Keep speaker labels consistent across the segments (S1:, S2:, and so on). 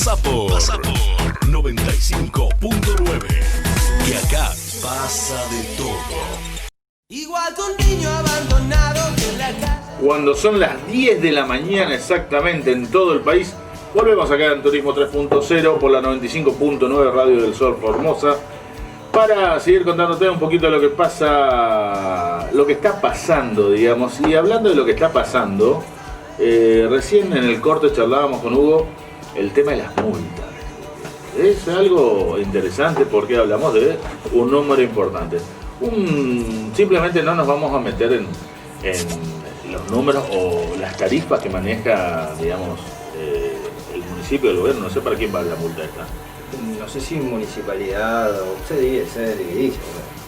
S1: Pasa por 95.9. Que acá pasa de todo.
S2: Igual que un niño abandonado en la casa.
S3: Cuando son las 10 de la mañana exactamente en todo el país, volvemos acá en Turismo 3.0 por la 95.9 Radio del Sol Formosa para seguir contándote un poquito de lo que pasa, lo que está pasando, digamos. Y hablando de lo que está pasando, recién en el corte charlábamos con Hugo el tema de las multas. Es algo interesante porque hablamos de un número importante. Simplemente no nos vamos a meter en los números o las tarifas que maneja, digamos, el municipio, el gobierno. No sé para quién va la multa esta.
S4: No sé si municipalidad o se divide.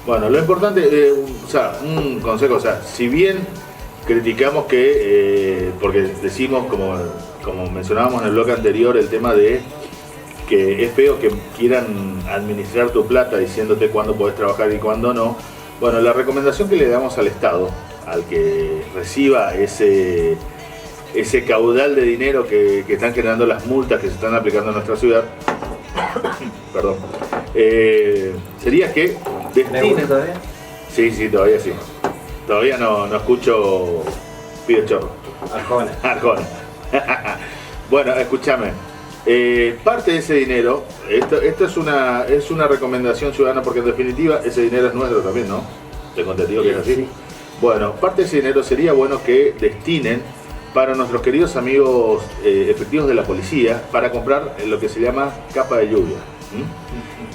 S3: Bueno, lo importante, un consejo, si bien criticamos que, porque decimos, como mencionábamos en el bloque anterior, el tema de que es feo que quieran administrar tu plata diciéndote cuándo podés trabajar y cuándo no. Bueno, la recomendación que le damos al Estado, al que reciba ese caudal de dinero que están generando las multas que se están aplicando en nuestra ciudad, perdón, sería que
S4: destinen... todavía?
S3: Sí, todavía sí. Todavía no escucho Pido Chorro. Arjona. Bueno, escúchame. Parte de ese dinero, esto es una recomendación ciudadana porque en definitiva ese dinero es nuestro también, ¿no? Tengo entendido que es así.
S4: Sí.
S3: Bueno, parte de ese dinero sería bueno que destinen para nuestros queridos amigos efectivos de la policía para comprar lo que se llama capa de lluvia.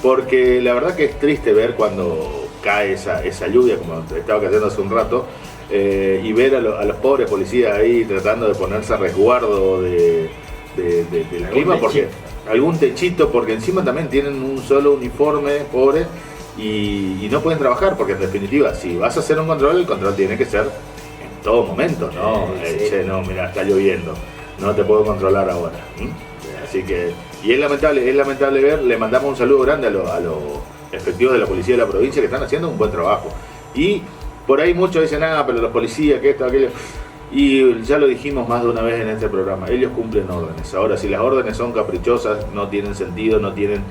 S3: Porque la verdad que es triste ver cuando cae esa lluvia, como estaba cayendo hace un rato, y ver a los pobres policías ahí tratando de ponerse a resguardo del clima, porque algún techito, porque encima también tienen un solo uniforme, pobre, y no pueden trabajar, porque en definitiva, si vas a hacer un control, el control tiene que ser en todo momento, ¿no?
S4: Sí.
S3: No, mira, está lloviendo, no te puedo controlar ahora. Así que, y es lamentable ver, le mandamos un saludo grande a los efectivos de la policía de la provincia que están haciendo un buen trabajo. Y por ahí muchos dicen, pero los policías, que esto, aquello. Y ya lo dijimos más de una vez en este programa, ellos cumplen órdenes. Ahora, si las órdenes son caprichosas, no tienen sentido, no tienen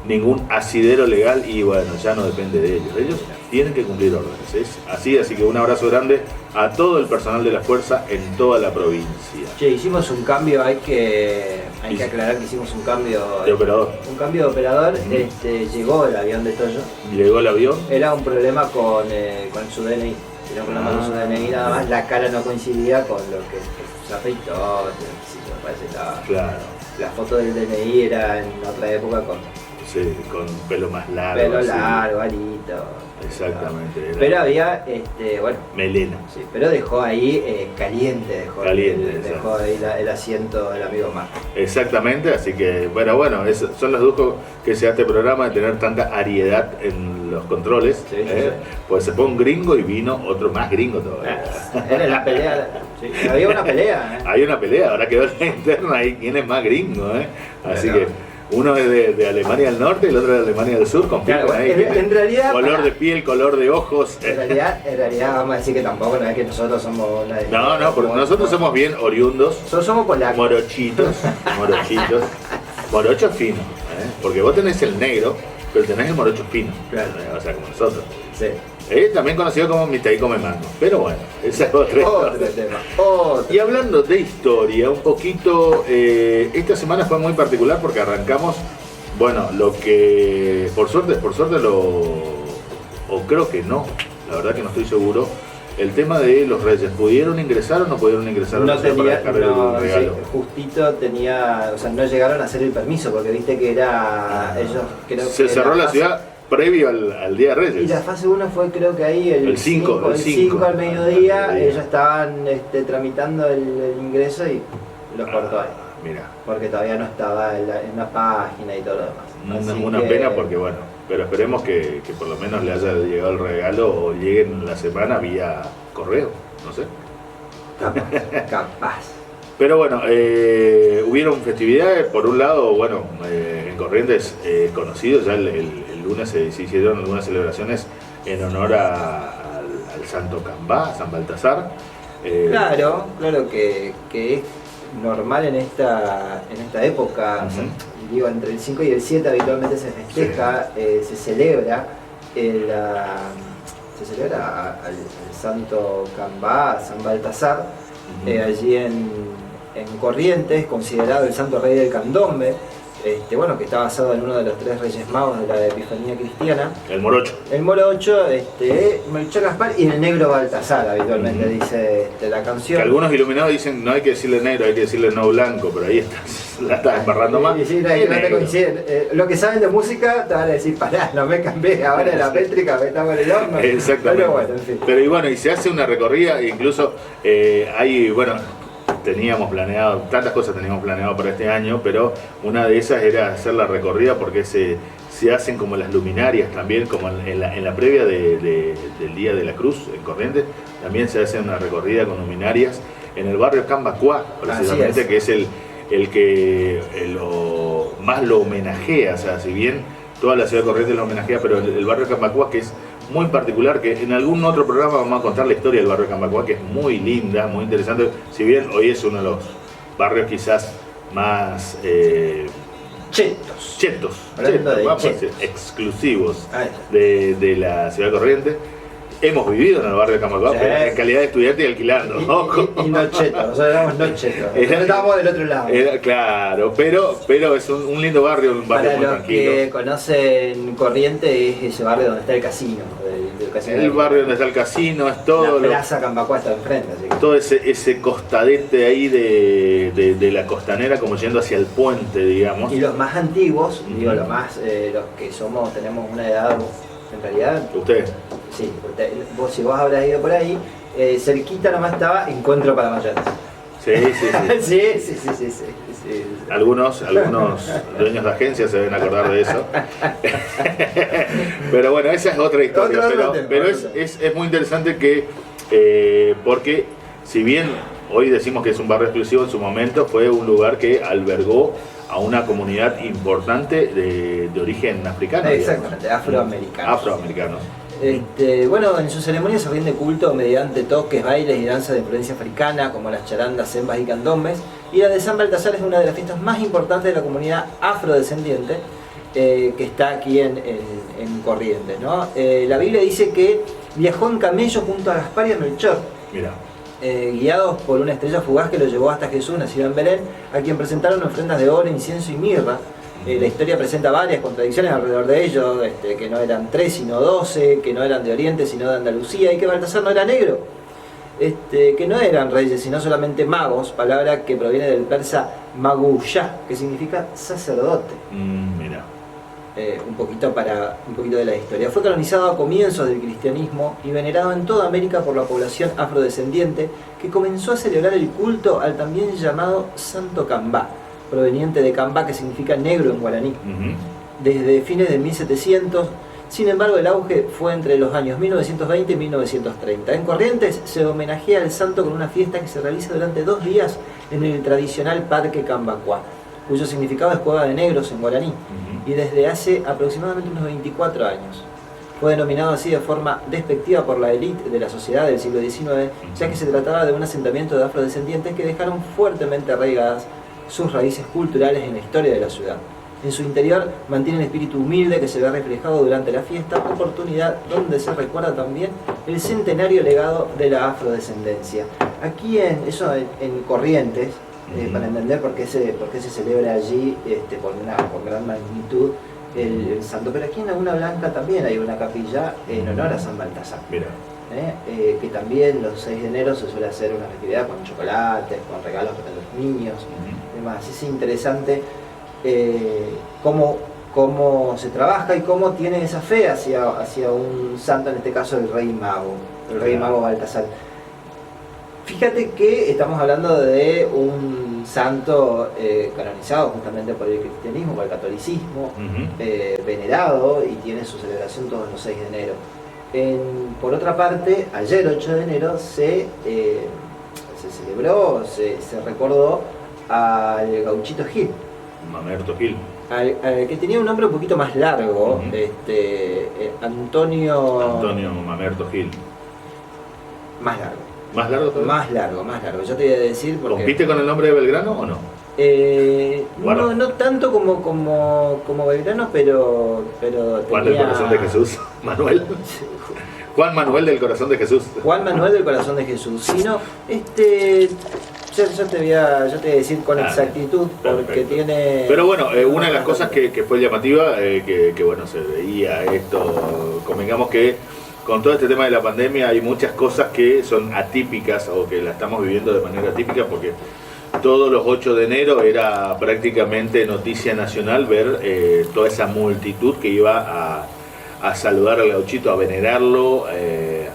S3: ningún asidero legal, y bueno, ya no depende de ellos. Ellos tienen que cumplir órdenes. Es así que un abrazo grande a todo el personal de la fuerza en toda la provincia.
S4: Che, hicimos un cambio, hay que aclarar que hicimos un cambio
S3: de operador.
S4: Llegó el avión de Toyo.
S3: ¿Llegó el avión?
S4: Era un problema con su DNI. Era un problema con su DNI nada más, la cara no coincidía con lo que se afeitó, me parece
S3: claro.
S4: La foto del DNI era en otra época con
S3: pelo más largo.
S4: Pelo largo, alito.
S3: Exactamente.
S4: Pero había,
S3: melena.
S4: Sí, pero dejó ahí caliente, dejó ahí el asiento del amigo Marco.
S3: Exactamente, así que, bueno, esos son los lujos que se da este programa de tener tanta ariedad en los controles.
S4: Sí.
S3: Pues se fue un gringo y vino otro más gringo todavía.
S4: Era la pelea. Sí, había una pelea.
S3: Hay una pelea, ahora quedó la interna ahí, quién es más gringo. Así que uno es de Alemania del Norte y el otro de Alemania del Sur, compiten ahí.
S4: En realidad,
S3: color de piel, color de ojos.
S4: En realidad vamos a decir que tampoco no es que nosotros somos una de...
S3: No, porque nosotros somos bien oriundos.
S4: Nosotros somos polacos.
S3: Morochitos. Morochos finos. Porque vos tenés el negro, pero tenés el morocho fino.
S4: Claro.
S3: O sea, como nosotros.
S4: Sí.
S3: También conocido como mitad y come mango. Pero bueno, esa es otra
S4: tema.
S3: Y hablando de historia, un poquito, esta semana fue muy particular porque arrancamos, lo que por suerte o creo que no, la verdad que no estoy seguro, el tema de los Reyes, ¿pudieron ingresar o no pudieron ingresar?
S4: No tenía, regalo? Justito tenía, no llegaron a hacer el permiso porque viste que era, ellos creo que...
S3: Se cerró la ciudad previo al Día de Reyes.
S4: Y la fase 1 fue creo que ahí el 5 al mediodía, ellos estaban tramitando el ingreso y los cortó ahí.
S3: Mira.
S4: Porque todavía no estaba en la página y todo lo demás.
S3: Una pena porque pero esperemos que por lo menos le haya llegado el regalo o llegue en la semana vía correo, no sé.
S4: Capaz.
S3: Pero bueno, hubieron festividades, por un lado, en Corrientes conocidos, ya el lunes se hicieron algunas celebraciones en honor al Santo Cambá, San Baltasar.
S4: Claro que normal en esta época, o sea, digo, entre el 5 y el 7 habitualmente se festeja, se celebra al santo Cambá, San Baltasar, allí en Corrientes, considerado el santo rey del candombe, bueno, que está basado en uno de los 3 reyes magos de la Epifanía cristiana.
S3: El morocho.
S4: El morocho, Melchor Gaspar y el negro Baltasar, habitualmente dice la canción.
S3: Que algunos iluminados dicen no hay que decirle negro, hay que decirle no blanco, pero ahí la estás embarrando más.
S4: Sí, no te coinciden. Lo que saben de música te van a decir, pará, no me cambié, ahora la métrica me está por el horno.
S3: Exactamente.
S4: Pero bueno, en fin.
S3: Pero y bueno, y se hace una recorrida, incluso hay, bueno, teníamos planeado, tantas cosas teníamos planeado para este año, pero una de esas era hacer la recorrida porque se hacen como las luminarias también, como en la previa del Día de la Cruz en Corrientes, también se hace una recorrida con luminarias en el barrio Cambacuá, precisamente, que es el que más lo homenajea, o sea, si bien toda la ciudad de Corrientes lo homenajea, pero el barrio Cambacuá, que es muy particular, que en algún otro programa vamos a contar la historia del barrio Cambacuá, que es muy linda, muy interesante, si bien hoy es uno de los barrios quizás más chetos, exclusivos de la ciudad de Corrientes. Hemos vivido en el barrio de Cambacuá, pero en calidad de estudiante y alquilando.
S4: Y no chetos, nosotros éramos no chetos. Estábamos del otro lado.
S3: Claro, pero es un lindo barrio, un barrio muy tranquilo.
S4: Para los que conocen Corrientes, es ese barrio donde está el casino.
S3: El barrio donde está el casino, es todo.
S4: La plaza Cambacuá está enfrente. Así que...
S3: Todo ese costadete ahí de la costanera, como yendo hacia el puente, digamos.
S4: Y los más antiguos, digo, los que tenemos una edad, en realidad.
S3: ¿Ustedes?
S4: Sí, si vos habrás ido por ahí, cerquita nomás estaba Encuentro para Mayores. Sí.
S3: Algunos dueños de agencias se deben acordar de eso. Pero bueno, esa es otra historia. Pero es muy interesante que, porque si bien hoy decimos que es un barrio exclusivo, en su momento fue un lugar que albergó a una comunidad importante de origen africano.
S4: Exactamente, afroamericanos. Bueno, en sus ceremonias se rinde culto mediante toques, bailes y danzas de influencia africana, como las charandas, sembas y candombes. Y la de San Baltasar es una de las fiestas más importantes de la comunidad afrodescendiente que está aquí en Corrientes, ¿no? La Biblia dice que viajó en camello junto a Gaspar y a Melchor.
S3: Mira.
S4: Guiados por una estrella fugaz que lo llevó hasta Jesús, nacido en Belén, a quien presentaron ofrendas de oro, incienso y mirra. La historia presenta varias contradicciones alrededor de ellos, que no eran 3 sino 12, que no eran de Oriente sino de Andalucía, y que Baltasar no era negro, que no eran reyes sino solamente magos, palabra que proviene del persa maguyá, que significa sacerdote.
S3: Mira.
S4: Un poquito de la historia. Fue canonizado a comienzos del cristianismo y venerado en toda América por la población afrodescendiente, que comenzó a celebrar el culto al también llamado Santo Cambá, proveniente de Cambá, que significa negro en guaraní. Desde fines de 1700, sin embargo, el auge fue entre los años 1920 y 1930. En Corrientes se homenajea al santo con una fiesta que se realiza durante 2 días en el tradicional Parque Cambacuá, cuyo significado es cueva de negros en guaraní, y desde hace aproximadamente unos 24 años. Fue denominado así de forma despectiva por la élite de la sociedad del siglo XIX, ya que se trataba de un asentamiento de afrodescendientes que dejaron fuertemente arraigadas sus raíces culturales en la historia de la ciudad. En su interior mantiene un espíritu humilde que se ve reflejado durante la fiesta, oportunidad donde se recuerda también el centenario legado de la afrodescendencia. Aquí en Corrientes, para entender por qué se celebra allí por gran magnitud el santo, pero aquí en Laguna Blanca también hay una capilla en honor a San Baltasar.
S3: Mira.
S4: Que también los 6 de enero se suele hacer una festividad con chocolates, con regalos para los niños, demás. Es interesante cómo se trabaja y cómo tiene esa fe hacia un santo, en este caso el Rey Mago Baltasar. Fíjate que estamos hablando de un santo canonizado justamente por el cristianismo, por el catolicismo, venerado, y tiene su celebración todos los 6 de enero. Por otra parte, ayer 8 de enero se celebró, se recordó al gauchito Gil.
S3: Mamerto Gil.
S4: Que tenía un nombre un poquito más largo, Antonio
S3: Mamerto Gil.
S4: Más largo.
S3: ¿Más largo todavía?
S4: Más largo. Yo te voy a decir porque...
S3: ¿Compite con el nombre de Belgrano o no?
S4: No tanto como Belgrano, pero
S3: Juan del Corazón de Jesús, Manuel. Juan Manuel del Corazón de Jesús.
S4: Juan Manuel del Corazón de Jesús. Si no, yo te voy a decir con exactitud, porque
S3: perfecto.
S4: Tiene...
S3: Pero bueno, una de las cosas que fue llamativa, que bueno, se veía esto, convengamos que con todo este tema de la pandemia hay muchas cosas que son atípicas o que la estamos viviendo de manera atípica, porque todos los 8 de enero era prácticamente noticia nacional ver toda esa multitud que iba a saludar al gauchito, a venerarlo.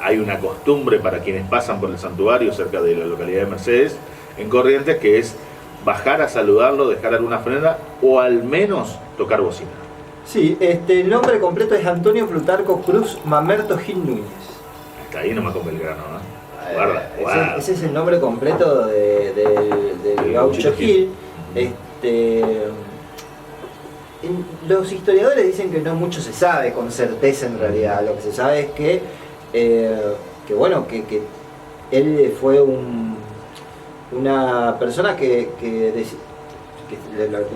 S3: Hay una costumbre para quienes pasan por el santuario cerca de la localidad de Mercedes, en Corrientes, que es bajar a saludarlo, dejar alguna ofrenda o al menos tocar bocina.
S4: Sí, el nombre completo es Antonio Plutarco Cruz Mamerto Gil Núñez.
S3: Hasta ahí nomás con Belgrano, ¿no? Guarda.
S4: Ese es el nombre completo del gaucho Gil. Los historiadores dicen que no mucho se sabe con certeza en realidad. Lo que se sabe es que él fue una persona que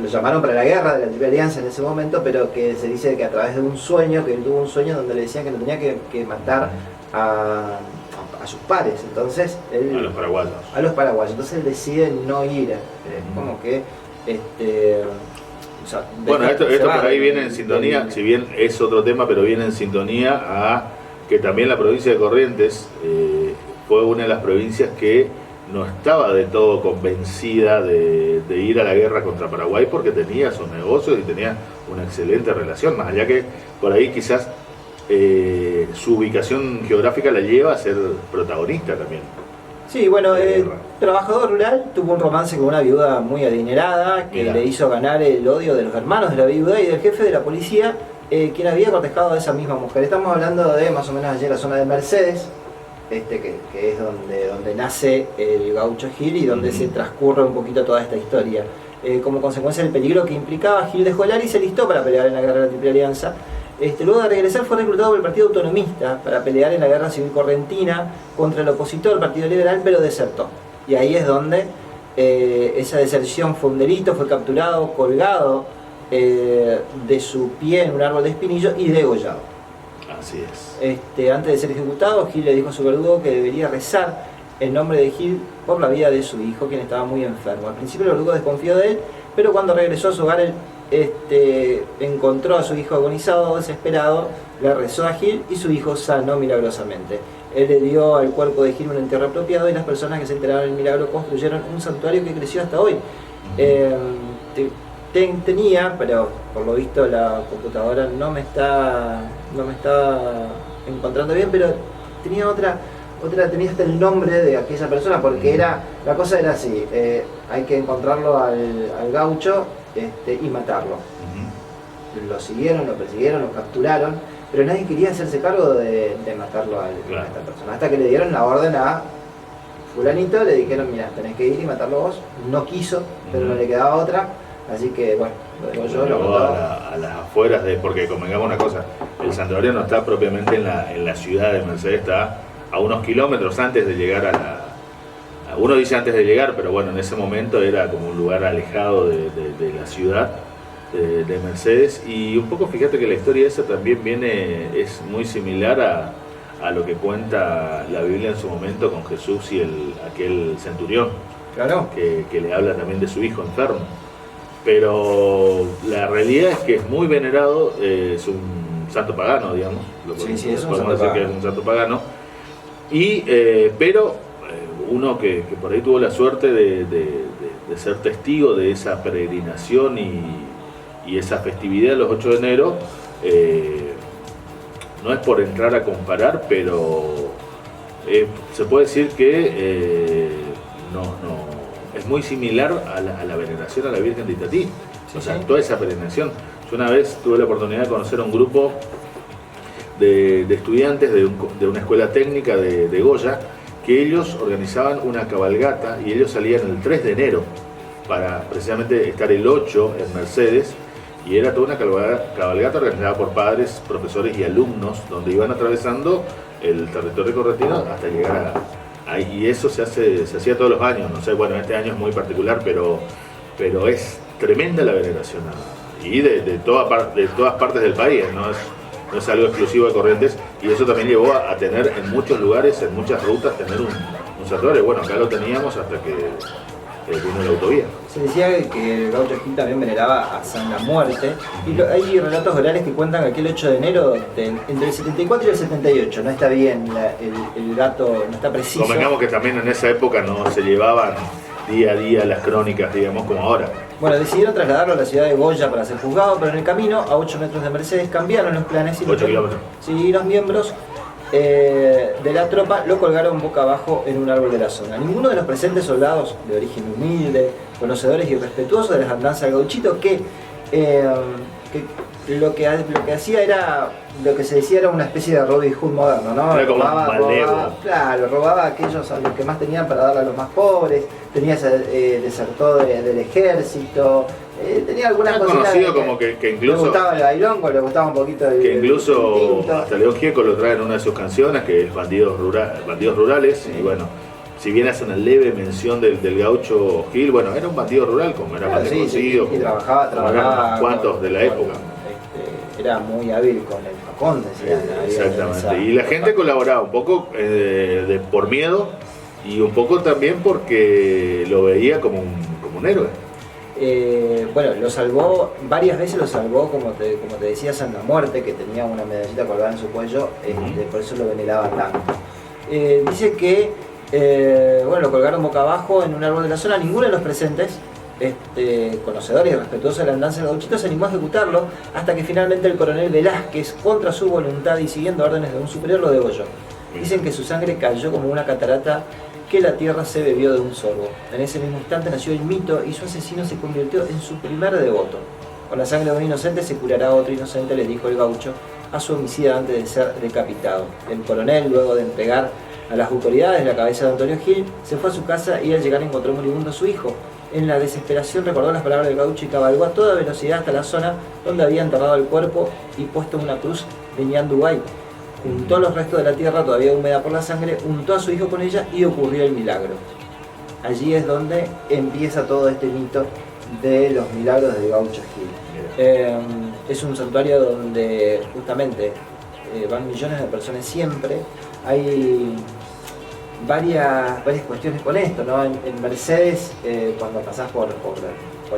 S4: lo llamaron para la guerra de la Triple Alianza en ese momento, pero que se dice que a través de un sueño, que él tuvo un sueño donde le decían que no tenía que matar a sus pares. Entonces él, a los paraguayos. Entonces él decide no ir. Como que
S3: bueno, esto por ahí viene en sintonía, si bien es otro tema, pero viene en sintonía a que también la provincia de Corrientes fue una de las provincias que no estaba de todo convencida de ir a la guerra contra Paraguay, porque tenía sus negocios y tenía una excelente relación, más allá que por ahí quizás su ubicación geográfica la lleva a ser protagonista también.
S4: Sí, bueno, trabajador rural, tuvo un romance con una viuda muy adinerada que le hizo ganar el odio de los hermanos de la viuda y del jefe de la policía, quien había cortejado a esa misma mujer. Estamos hablando de más o menos allí la zona de Mercedes, que es donde nace el gaucho Gil y donde se transcurre un poquito toda esta historia. Como consecuencia del peligro que implicaba, Gil dejó el área y se listó para pelear en la guerra de la Triple Alianza. Luego de regresar fue reclutado por el Partido Autonomista para pelear en la Guerra Civil Correntina contra el opositor, el Partido Liberal, pero desertó. Y ahí es donde esa deserción fue un delito, fue capturado, colgado de su pie en un árbol de espinillo y degollado.
S3: Así es.
S4: Antes de ser ejecutado, Gil le dijo a su verdugo que debería rezar en nombre de Gil por la vida de su hijo, quien estaba muy enfermo. Al principio el verdugo desconfió de él, pero cuando regresó a su hogar, él encontró a su hijo agonizado, desesperado, le rezó a Gil y su hijo sanó milagrosamente. Él le dio al cuerpo de Gil un entierro apropiado y las personas que se enteraron del milagro construyeron un santuario que creció hasta hoy. Tenía, pero por lo visto la computadora no me está encontrando bien, pero tenía tenía hasta el nombre de aquella persona, porque la cosa era así, hay que encontrarlo al gaucho y matarlo. Lo siguieron, lo persiguieron, lo capturaron, pero nadie quería hacerse cargo de matarlo a esta persona, hasta que le dieron la orden a fulanito, le dijeron, mira, tenés que ir y matarlo vos. No quiso, pero no le quedaba otra, así que bueno, lo
S3: llevó a las afueras porque convengamos una cosa, el santuario no está propiamente en la ciudad de Mercedes, está a unos kilómetros antes de llegar uno dice antes de llegar, pero bueno, en ese momento era como un lugar alejado de la ciudad de Mercedes. Y un poco fíjate que la historia esa también es muy similar a lo que cuenta la Biblia en su momento con Jesús y aquel centurión,
S4: claro,
S3: que le habla también de su hijo enfermo. Pero la realidad es que es muy venerado, es un santo pagano, digamos.
S4: Sí, es un
S3: podemos
S4: santo
S3: decir
S4: pagano.
S3: que es un santo pagano. Pero uno que por ahí tuvo la suerte de ser testigo de esa peregrinación y esa festividad de los 8 de enero, no es por entrar a comparar, pero se puede decir que es muy similar a la veneración a la Virgen de Itatí. O sea, toda esa peregrinación. Yo una vez tuve la oportunidad de conocer a un grupo de estudiantes de una escuela técnica de Goya, que ellos organizaban una cabalgata y ellos salían el 3 de enero para precisamente estar el 8 en Mercedes, y era toda una cabalgata organizada por padres, profesores y alumnos, donde iban atravesando el territorio correntino hasta llegar Y eso se hacía todos los años, no sé, bueno, este año es muy particular, pero es tremenda la veneración y de todas partes del país, no es algo exclusivo de Corrientes, y eso también llevó a tener en muchos lugares, en muchas rutas, tener un santuario. Bueno, acá lo teníamos hasta que vino la autovía.
S4: Se decía que el gaucho Gil también veneraba a San La Muerte, y hay relatos orales que cuentan que aquel 8 de enero, entre el 74 y el 78, no está bien el dato, no está preciso.
S3: Convengamos que también en esa época no se llevaban día a día las crónicas, digamos, como ahora.
S4: Bueno, decidieron trasladarlo a la ciudad de Goya para ser juzgado, pero en el camino, a 8 metros de Mercedes, cambiaron los planes y
S3: 8 kilómetros.
S4: Sí, los miembros de la tropa lo colgaron boca abajo en un árbol de la zona. Ninguno de los presentes soldados, de origen humilde, conocedores y respetuosos de las andanzas del gauchito, que lo que hacía era, lo que se decía era una especie de Robin Hood moderno, ¿no?
S3: Era como
S4: robaba a aquellos a los que más tenían para darle a los más pobres, desertó del ejército, tenía algunas cosas.
S3: Conocido como que incluso
S4: le gustaba el bailongo, le gustaba un poquito el
S3: que incluso
S4: tinto.
S3: hasta León Gieco lo trae en una de sus canciones, que es Bandidos Rurales, sí. Y bueno, si bien hace una leve mención del gaucho Gil, bueno, era un bandido rural, como era más conocido,
S4: y trabajaba
S3: unos cuantos de la época.
S4: Era muy hábil con el facón, decían.
S3: Exactamente, y la gente colaboraba un poco por miedo y un poco también porque lo veía como un héroe.
S4: Bueno, lo salvó, varias veces lo salvó, como te decía, San La Muerte, que tenía una medallita colgada en su cuello, por eso lo veneraban tanto. Dice que lo colgaron boca abajo en un árbol de la zona. Ninguno de los presentes, conocedores y respetuosos de la andanza del gauchito, se animó a ejecutarlo, hasta que finalmente el coronel Velázquez, contra su voluntad y siguiendo órdenes de un superior, lo degolló. Dicen que su sangre cayó como una catarata que la tierra se bebió de un sorbo. En ese mismo instante nació el mito y su asesino se convirtió en su primer devoto. Con la sangre de un inocente se curará otro inocente, le dijo el gaucho a su homicida antes de ser decapitado. El coronel, luego de entregar a las autoridades la cabeza de Antonio Gil, se fue a su casa y al llegar encontró moribundo a su hijo. En la desesperación recordó las palabras del gaucho y cabalgó a toda velocidad hasta la zona donde había enterrado el cuerpo y puesto una cruz de Ñandubay. Juntó los restos de la tierra todavía húmeda por la sangre, untó a su hijo con ella y ocurrió el milagro. Allí es donde empieza todo este mito de los milagros del gaucho Gil. Es un santuario donde justamente van millones de personas siempre. Hay varias cuestiones con esto, ¿no? En Mercedes, cuando pasás por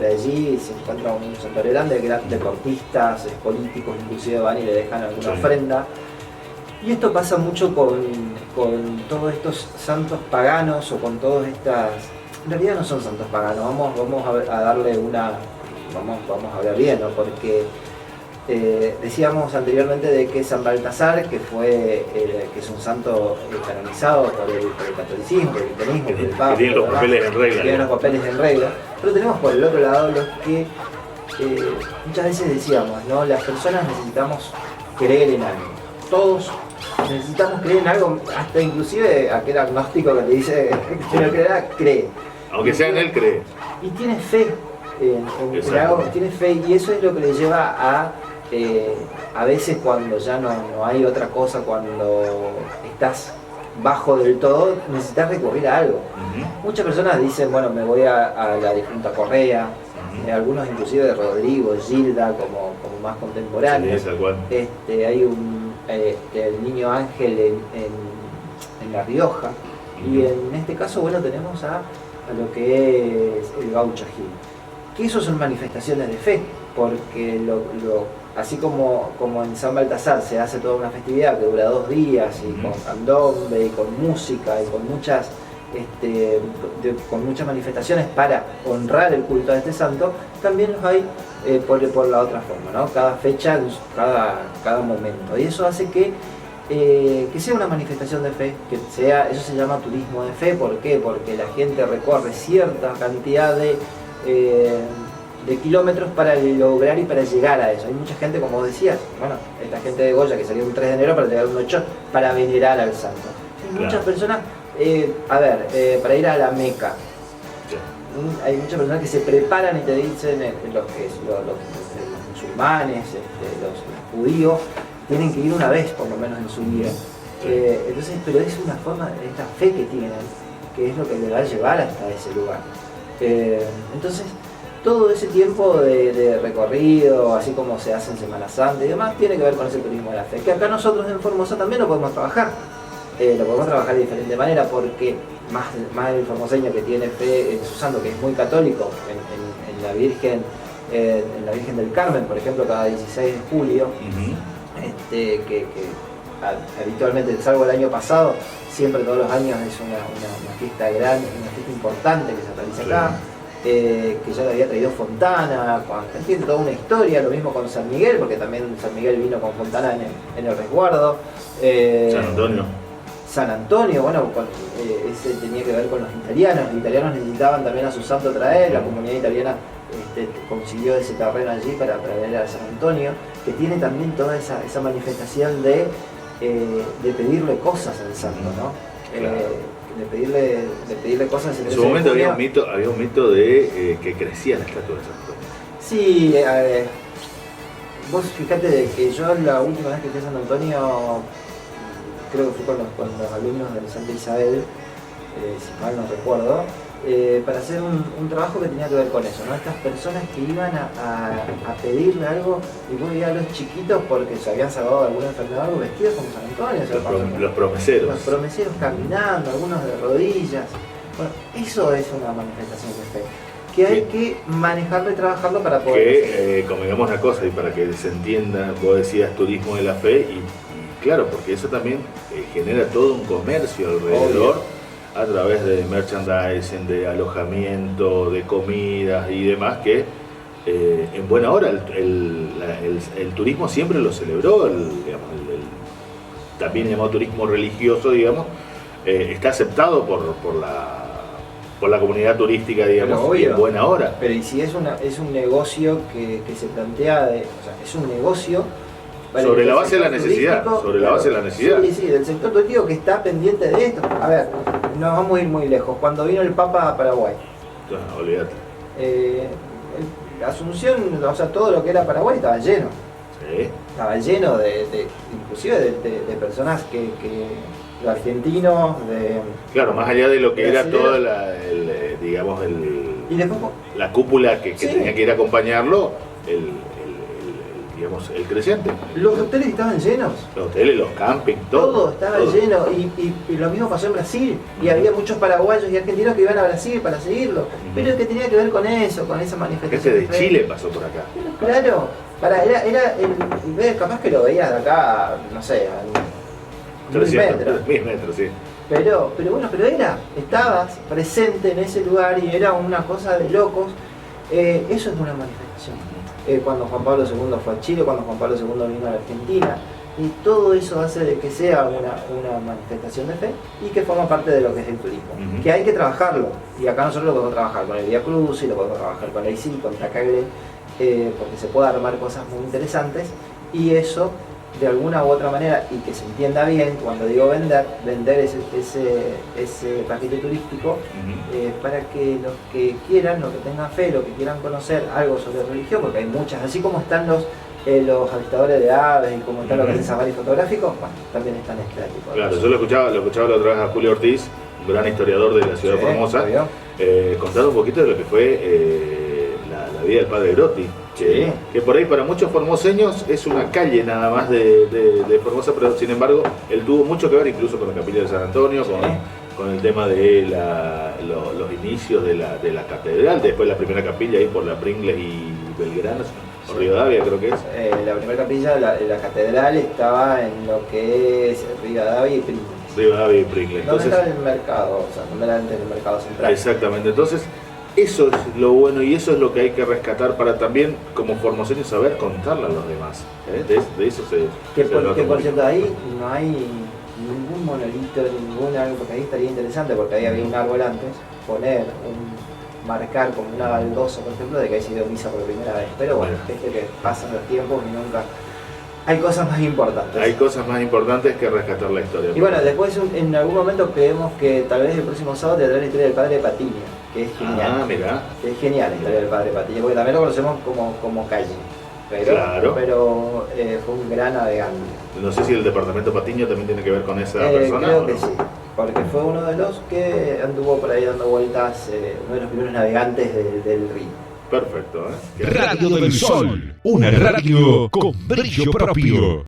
S4: allí, se encuentra un santuario grande, deportistas, políticos inclusive van y le dejan alguna ofrenda. Y esto pasa mucho con todos estos santos paganos, o con todas estas... En realidad no son santos paganos, vamos a darle una... Vamos a hablar bien, ¿no? Porque decíamos anteriormente de que San Baltasar, que es un santo canonizado por el catolicismo, por el cristianismo, por el Papa,
S3: que tiene los papeles en regla.
S4: Tiene los papeles en regla. Pero tenemos por el otro lado los que muchas veces decíamos, ¿no? Las personas necesitamos creer en algo. Todos necesitamos creer en algo, hasta inclusive aquel agnóstico que te dice que no creerá, cree.
S3: Aunque sea en él, cree.
S4: Y tiene fe en algo, tiene fe, y eso es lo que le lleva a veces cuando ya no hay otra cosa, cuando estás bajo del todo, necesitas recurrir a algo. Muchas personas dicen, bueno, me voy a la difunta Correa, algunos inclusive de Rodrigo, Gilda, como más contemporáneos. Sí, hay el niño Ángel en La Rioja, y en este caso, bueno, tenemos a lo que es el gaucho Gil, que eso son manifestaciones de fe, porque así como en San Baltasar se hace toda una festividad que dura 2 días, y con candombe, y con música, y con muchas manifestaciones para honrar el culto a este santo, también los hay por la otra forma, ¿no? Cada fecha, cada momento, y eso hace que sea una manifestación de fe, eso se llama turismo de fe. ¿Por qué? Porque la gente recorre cierta cantidad de kilómetros para lograr y para llegar a eso. Hay mucha gente, como decías, bueno, esta gente de Goya que salió un 3 de enero para llegar un 8 para venerar al santo. Hay muchas personas, para ir a la Meca, hay muchas personas que se preparan y te dicen, los musulmanes, los judíos, tienen que ir una vez por lo menos en su vida.
S3: Sí.
S4: Entonces, pero es una forma, esta fe que tienen, que es lo que le va a llevar hasta ese lugar. Entonces, todo ese tiempo de recorrido, así como se hace en Semana Santa y demás, tiene que ver con ese turismo de la fe. Que acá nosotros en Formosa también lo podemos trabajar. Lo podemos trabajar de diferente manera porque más el formoseño que tiene fe en su santo, que es muy católico, en la Virgen del Carmen, por ejemplo, cada 16 de julio, que habitualmente, salvo el año pasado, siempre todos los años es una fiesta grande, una fiesta importante que se realiza acá. Que ya le había traído Fontana, tiene toda una historia, lo mismo con San Miguel, porque también San Miguel vino con Fontana en el resguardo. San Antonio, bueno, ese tenía que ver con los italianos necesitaban también a su santo traer, la comunidad italiana consiguió ese terreno allí para traer a San Antonio, que tiene también toda esa manifestación de pedirle cosas al santo, ¿no?
S3: Claro.
S4: De pedirle cosas.
S3: En su momento había un mito de que crecía la estatua de San Antonio.
S4: Sí, vos fijate de que yo la última vez que fui a San Antonio, creo que fui con los alumnos de Santa Isabel, si mal no recuerdo, para hacer un trabajo que tenía que ver con eso, ¿no? Estas personas que iban a pedirle algo y vos veías a los chiquitos porque se habían salvado de alguna enfermedad, algo vestidos como San Antonio.
S3: Los promeseros.
S4: Los promeseros caminando, algunos de rodillas. Bueno, eso es una manifestación de fe, que hay que manejarlo y trabajarlo para poder...
S3: convengamos una cosa y para que se entienda, vos decías turismo de la fe y claro, porque eso también genera todo un comercio alrededor. Obvio. A través de merchandising, de alojamiento, de comidas y demás, que en buena hora el turismo siempre lo celebró, también llamado turismo religioso, digamos, está aceptado por la comunidad turística, digamos, y en buena hora.
S4: Pero y si es un negocio que se plantea, es un negocio...
S3: Sobre la base de la necesidad,
S4: Sí, del sector turístico que está pendiente de esto. A ver, no vamos a ir muy lejos. Cuando vino el Papa a Paraguay,
S3: olvídate.
S4: Asunción, todo lo que era Paraguay estaba lleno.
S3: Sí.
S4: Estaba lleno inclusive de personas que los argentinos,
S3: claro, más allá de lo que era toda
S4: y después,
S3: la cúpula que
S4: sí,
S3: tenía que ir a acompañarlo, el creciente.
S4: Los hoteles estaban llenos.
S3: Los hoteles, los campings, todo
S4: estaba lleno. Y lo mismo pasó en Brasil. Y había muchos paraguayos y argentinos que iban a Brasil para seguirlo. Pero es que tenía que ver con eso, con esa manifestación.
S3: De Chile pasó por acá.
S4: Claro, capaz que lo veías de acá, no sé, a
S3: 300 metros, sí.
S4: Pero estabas presente en ese lugar y era una cosa de locos. Eso es una manifestación. Cuando Juan Pablo II fue a Chile, cuando Juan Pablo II vino a la Argentina, y todo eso hace de que sea una manifestación de fe y que forma parte de lo que es el turismo, que hay que trabajarlo, y acá nosotros lo podemos trabajar con el Vía Cruz y lo podemos trabajar con la ICI, con Tacagre, porque se puede armar cosas muy interesantes, y eso de alguna u otra manera, y que se entienda bien, cuando digo vender ese paquete turístico, para que los que quieran, los que tengan fe, los que quieran conocer algo sobre religión, porque hay muchas, así como están los avistadores de aves y como están los que hacen safari fotográficos, bueno, también están este tipo de
S3: Claro,
S4: cosas.
S3: yo lo escuchaba la otra vez a Julio Ortiz, un gran historiador de la ciudad de Formosa, contar un poquito de lo que fue la vida del padre Grotti. Que por ahí para muchos formoseños es una calle nada más de Formosa, pero sin embargo él tuvo mucho que ver incluso con la capilla de San Antonio, con el tema de los inicios de la catedral, después la primera capilla ahí por la Pringles y Belgrano, o Rivadavia creo que es.
S4: La primera capilla de la catedral estaba en lo que es Rivadavia y Pringles.
S3: Rivadavia y Pringles.
S4: ¿Dónde está el mercado? Donde era antes el mercado central.
S3: Exactamente, entonces eso es lo bueno y eso es lo que hay que rescatar para también, como formoseños, saber contarle a los demás. De eso
S4: que por cierto, ahí no hay ningún monolito, algo, porque ahí estaría interesante, porque ahí había un árbol antes, marcar como una baldosa, por ejemplo, de que ahí se dio misa por primera vez. Pero bueno, es que pasan los tiempos y nunca... Hay cosas más importantes.
S3: Hay cosas más importantes que rescatar la historia.
S4: Y bueno, después en algún momento creemos que tal vez el próximo sábado te traerá la historia del padre Patiño, que es genial.
S3: Mirá.
S4: Que es genial la historia del padre Patiño, porque también lo conocemos como calle.
S3: Claro.
S4: pero fue un gran navegante.
S3: No sé si el departamento Patiño también tiene que ver con esa persona.
S4: Creo
S3: ¿o
S4: que
S3: no?
S4: sí, porque fue uno de los que anduvo por ahí dando vueltas, uno de los primeros navegantes del Rin.
S3: Perfecto, ¿eh?
S5: Radio del Sol, una radio con brillo propio.